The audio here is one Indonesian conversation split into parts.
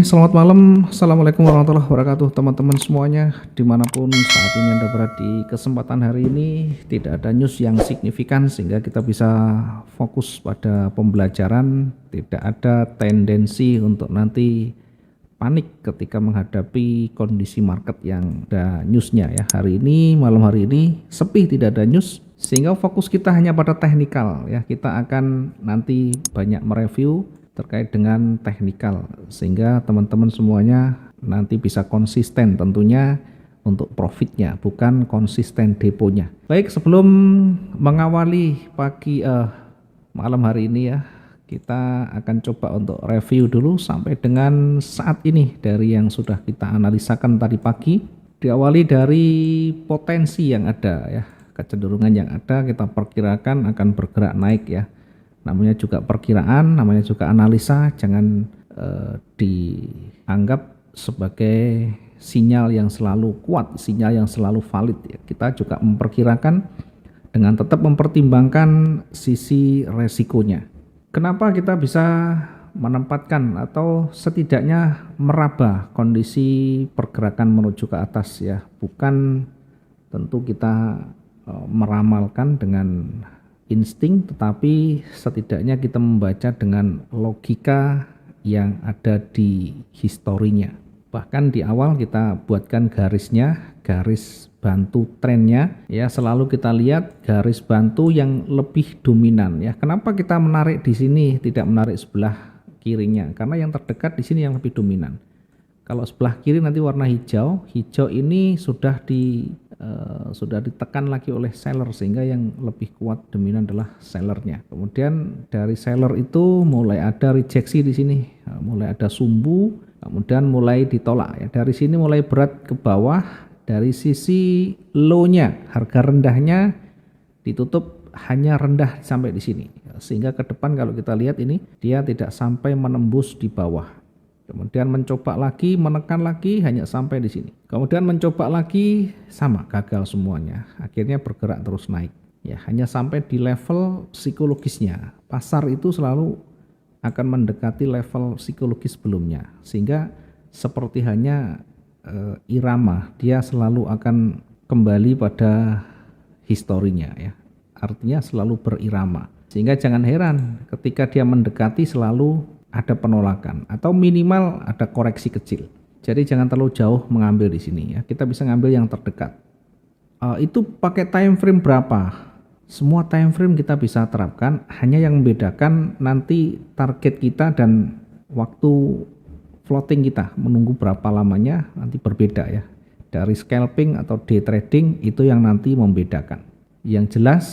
Selamat malam. Assalamualaikum warahmatullahi wabarakatuh teman-teman semuanya. Dimanapun saat ini Anda berada, di kesempatan hari ini tidak ada news yang signifikan sehingga kita bisa fokus pada pembelajaran. Tidak ada tendensi untuk nanti panik ketika menghadapi kondisi market yang ada newsnya ya. Hari ini, malam hari ini sepi, tidak ada news, sehingga fokus kita hanya pada teknikal ya. Kita akan nanti banyak mereview terkait dengan teknikal sehingga teman-teman semuanya nanti bisa konsisten tentunya untuk profitnya, bukan konsisten deponya. Baik, sebelum mengawali malam hari ini ya, kita akan coba untuk review dulu sampai dengan saat ini dari yang sudah kita analisakan tadi pagi. Diawali dari potensi yang ada ya, kecenderungan yang ada kita perkirakan akan bergerak naik ya. Namanya juga perkiraan, namanya juga analisa, jangan dianggap sebagai sinyal yang selalu kuat, sinyal yang selalu valid ya. Kita juga memperkirakan dengan tetap mempertimbangkan sisi resikonya. Kenapa kita bisa menempatkan atau setidaknya meraba kondisi pergerakan menuju ke atas ya, bukan tentu kita meramalkan dengan insting, tetapi setidaknya kita membaca dengan logika yang ada di historinya. Bahkan di awal kita buatkan garisnya, garis bantu trennya ya, selalu kita lihat garis bantu yang lebih dominan ya. Kenapa kita menarik di sini tidak menarik sebelah kirinya? Karena yang terdekat di sini yang lebih dominan. Kalau sebelah kiri nanti warna hijau, hijau ini sudah ditekan lagi oleh seller sehingga yang lebih kuat dominan adalah sellernya. Kemudian dari seller itu mulai ada rejeksi di sini, mulai ada sumbu, kemudian mulai ditolak ya. Dari sini mulai berat ke bawah, dari sisi low-nya, harga rendahnya ditutup hanya rendah sampai di sini. Sehingga ke depan kalau kita lihat ini dia tidak sampai menembus di bawah. Kemudian mencoba lagi, menekan lagi hanya sampai di sini. Kemudian mencoba lagi, sama, gagal semuanya. Akhirnya bergerak terus naik. Ya, hanya sampai di level psikologisnya. Pasar itu selalu akan mendekati level psikologis sebelumnya. Sehingga seperti hanya irama, dia selalu akan kembali pada historinya ya. Artinya selalu berirama. Sehingga jangan heran ketika dia mendekati selalu ada penolakan atau minimal ada koreksi kecil. Jadi jangan terlalu jauh mengambil di sini ya. Kita bisa ngambil yang terdekat. Itu pakai time frame berapa? Semua time frame kita bisa terapkan. Hanya yang membedakan nanti target kita dan waktu floating kita menunggu berapa lamanya nanti berbeda ya. Dari scalping atau day trading itu yang nanti membedakan. Yang jelas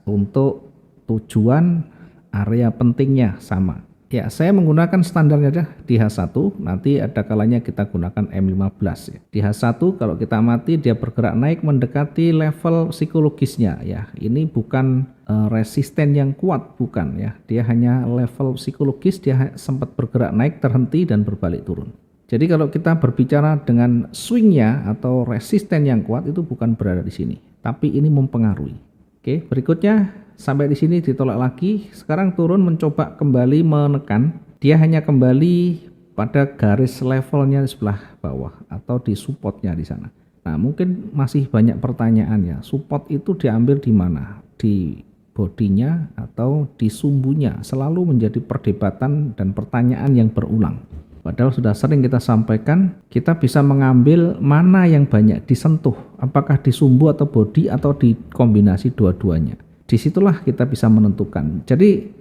untuk tujuan area pentingnya sama. Ya, saya menggunakan standarnya aja di H1, nanti ada kalanya kita gunakan M15 ya. Di H1 kalau kita amati dia bergerak naik mendekati level psikologisnya ya. Ini bukan resisten yang kuat, bukan ya. Dia hanya level psikologis, dia sempat bergerak naik, terhenti dan berbalik turun. Jadi kalau kita berbicara dengan swingnya atau resisten yang kuat itu bukan berada di sini, tapi ini mempengaruhi. Oke, berikutnya sampai di sini ditolak lagi, sekarang turun mencoba kembali menekan, dia hanya kembali pada garis levelnya di sebelah bawah atau di supportnya di sana. Nah, mungkin masih banyak pertanyaan ya, support itu diambil di mana? Di bodinya atau di sumbunya? Selalu menjadi perdebatan dan pertanyaan yang berulang. Padahal sudah sering kita sampaikan, kita bisa mengambil mana yang banyak disentuh, apakah di sumbu atau bodi atau di kombinasi dua-duanya. Disitulah kita bisa menentukan. Jadi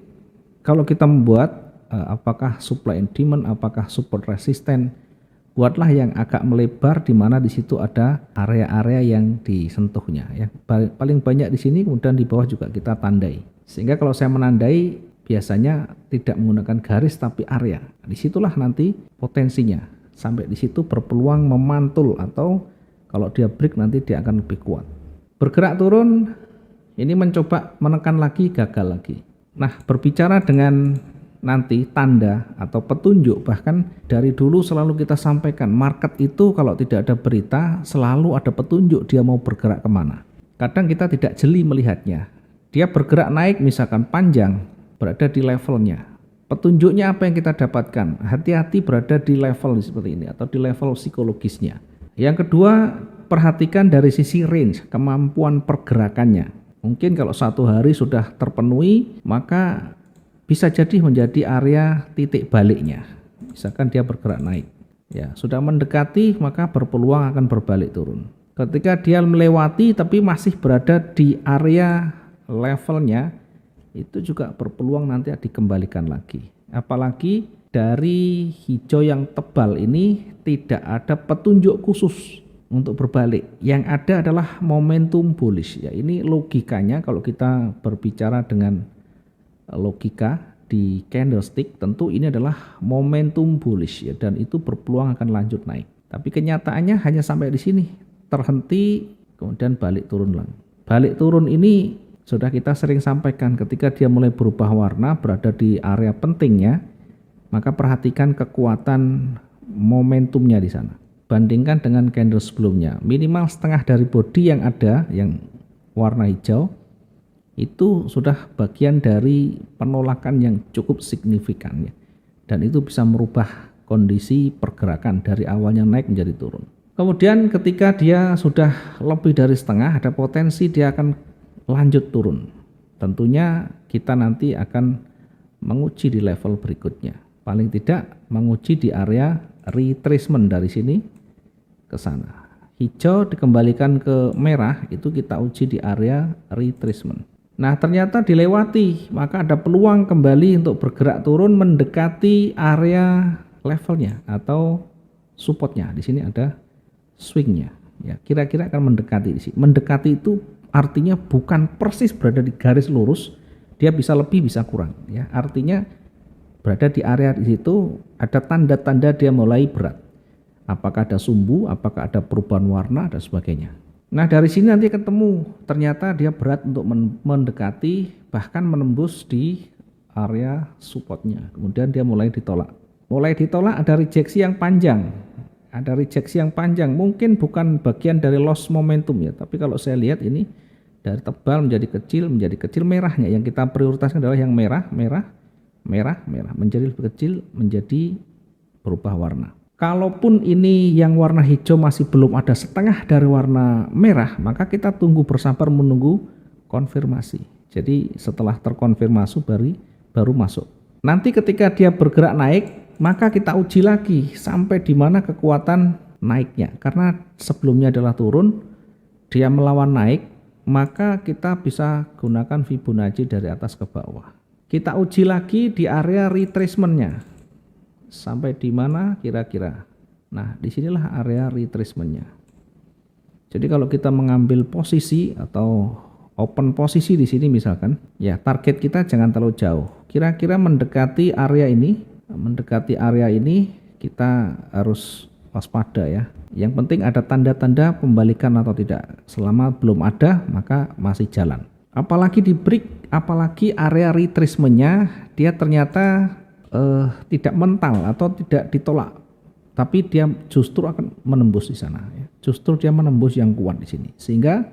kalau kita membuat apakah supply and demand, apakah support resisten, buatlah yang agak melebar di mana di situ ada area-area yang disentuhnya ya. Paling banyak di sini, kemudian di bawah juga kita tandai. Sehingga kalau saya menandai biasanya tidak menggunakan garis tapi area. Disitulah nanti potensinya. Sampai di situ berpeluang memantul atau kalau dia break nanti dia akan lebih kuat. Bergerak turun, ini mencoba menekan lagi, gagal lagi. Nah, berbicara dengan nanti tanda atau petunjuk, bahkan dari dulu selalu kita sampaikan market itu kalau tidak ada berita selalu ada petunjuk dia mau bergerak kemana. Kadang kita tidak jeli melihatnya. Dia bergerak naik misalkan panjang, berada di levelnya. Petunjuknya apa yang kita dapatkan? Hati-hati berada di level seperti ini atau di level psikologisnya. Yang kedua, perhatikan dari sisi range, kemampuan pergerakannya. Mungkin kalau 1 hari sudah terpenuhi, maka bisa jadi menjadi area titik baliknya. Misalkan dia bergerak naik, ya sudah mendekati, maka berpeluang akan berbalik turun. Ketika dia melewati tapi masih berada di area levelnya, itu juga berpeluang nanti dikembalikan lagi. Apalagi dari hijau yang tebal ini tidak ada petunjuk khusus untuk berbalik. Yang ada adalah momentum bullish. Ya, ini logikanya kalau kita berbicara dengan logika di candlestick, tentu ini adalah momentum bullish ya, dan itu berpeluang akan lanjut naik. Tapi kenyataannya hanya sampai di sini, terhenti kemudian balik turun lagi. Balik turun ini sudah kita sering sampaikan, ketika dia mulai berubah warna, berada di area pentingnya, maka perhatikan kekuatan momentumnya di sana. Bandingkan dengan candle sebelumnya, minimal setengah dari body yang ada, yang warna hijau, itu sudah bagian dari penolakan yang cukup signifikan ya. Dan itu bisa merubah kondisi pergerakan dari awalnya naik menjadi turun. Kemudian ketika dia sudah lebih dari setengah, ada potensi dia akan lanjut turun. Tentunya kita nanti akan menguji di level berikutnya. Paling tidak menguji di area retracement dari sini ke sana. Hijau dikembalikan ke merah, itu kita uji di area retracement. Nah, ternyata dilewati, maka ada peluang kembali untuk bergerak turun mendekati area levelnya atau supportnya. Di sini ada swingnya. Ya, kira-kira akan mendekati di sini. Mendekati itu artinya bukan persis berada di garis lurus, dia bisa lebih bisa kurang ya. Artinya berada di area di situ ada tanda-tanda dia mulai berat. Apakah ada sumbu, apakah ada perubahan warna dan sebagainya. Nah, dari sini nanti ketemu ternyata dia berat untuk mendekati bahkan menembus di area supportnya. Kemudian dia mulai ditolak. Mulai ditolak ada rejeksi yang panjang. Ada rejeksi yang panjang, mungkin bukan bagian dari loss momentum ya, tapi kalau saya lihat ini dari tebal menjadi kecil merahnya, yang kita prioritaskan adalah yang merah, menjadi lebih kecil, menjadi berubah warna. Kalaupun ini yang warna hijau masih belum ada setengah dari warna merah, maka kita tunggu bersabar menunggu konfirmasi. Jadi setelah terkonfirmasi baru masuk. Nanti ketika dia bergerak naik, maka kita uji lagi sampai di mana kekuatan naiknya. Karena sebelumnya adalah turun, dia melawan naik, maka kita bisa gunakan Fibonacci dari atas ke bawah. Kita uji lagi di area retracementnya. Sampai di mana kira-kira. Nah, disinilah area retracementnya. Jadi kalau kita mengambil posisi atau open posisi di sini misalkan, ya target kita jangan terlalu jauh. Kira-kira mendekati area ini. Mendekati area ini kita harus waspada ya. Yang penting ada tanda-tanda pembalikan atau tidak. Selama belum ada maka masih jalan. Apalagi di break, apalagi area retracementnya dia ternyata tidak mental atau tidak ditolak, tapi dia justru akan menembus di sana ya. Justru dia menembus yang kuat di sini, sehingga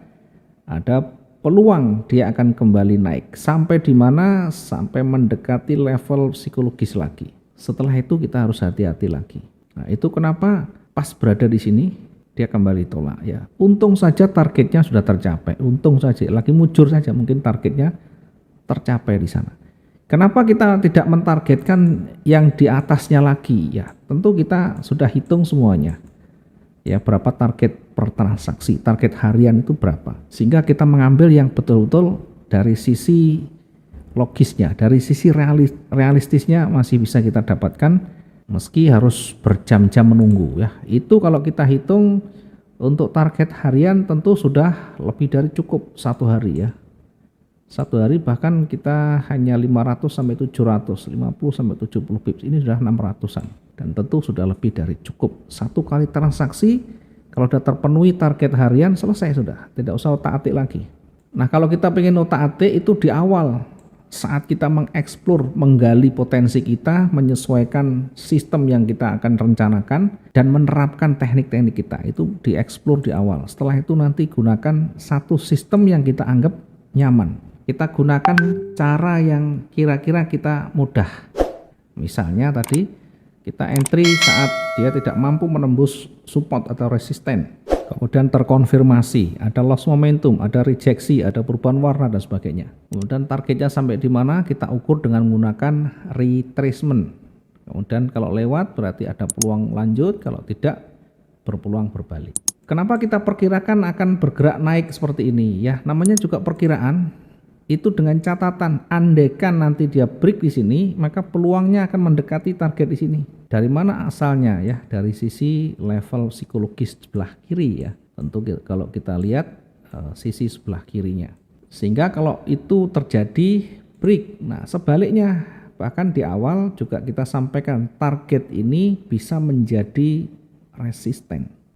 ada peluang dia akan kembali naik sampai di mana, sampai mendekati level psikologis lagi. Setelah itu kita harus hati-hati lagi. Nah, itu kenapa pas berada di sini dia kembali tolak ya. Untung saja targetnya sudah tercapai, untung saja, lagi mujur saja mungkin targetnya tercapai di sana. Kenapa kita tidak mentargetkan yang di atasnya lagi ya? Tentu kita sudah hitung semuanya. Ya, berapa target per transaksi, target harian itu berapa. Sehingga kita mengambil yang betul-betul dari sisi logisnya, dari sisi realistisnya masih bisa kita dapatkan meski harus berjam-jam menunggu ya. Itu kalau kita hitung untuk target harian tentu sudah lebih dari cukup 1 hari ya. 1 hari bahkan kita hanya 500 sampai 700, 50 sampai 70 pips, ini sudah 600-an. Dan tentu sudah lebih dari cukup. 1 kali transaksi kalau sudah terpenuhi target harian selesai sudah, tidak usah otak-atik lagi. Nah, kalau kita pengen otak-atik itu di awal, saat kita mengeksplor, menggali potensi kita, menyesuaikan sistem yang kita akan rencanakan dan menerapkan teknik-teknik kita, itu dieksplor di awal. Setelah itu nanti gunakan satu sistem yang kita anggap nyaman. Kita gunakan cara yang kira-kira kita mudah. Misalnya tadi kita entry saat dia tidak mampu menembus support atau resisten, kemudian terkonfirmasi, ada loss momentum, ada rejeksi, ada perubahan warna dan sebagainya. Kemudian targetnya sampai di mana kita ukur dengan menggunakan retracement. Kemudian kalau lewat berarti ada peluang lanjut, kalau tidak berpeluang berbalik. Kenapa kita perkirakan akan bergerak naik seperti ini? Ya, namanya juga perkiraan. Itu dengan catatan andaikan nanti dia break di sini, maka peluangnya akan mendekati target di sini. Dari mana asalnya ya? Dari sisi level psikologis sebelah kiri ya. Tentu kalau kita lihat sisi sebelah kirinya. Sehingga kalau itu terjadi break, nah sebaliknya bahkan di awal juga kita sampaikan target ini bisa menjadi resisten.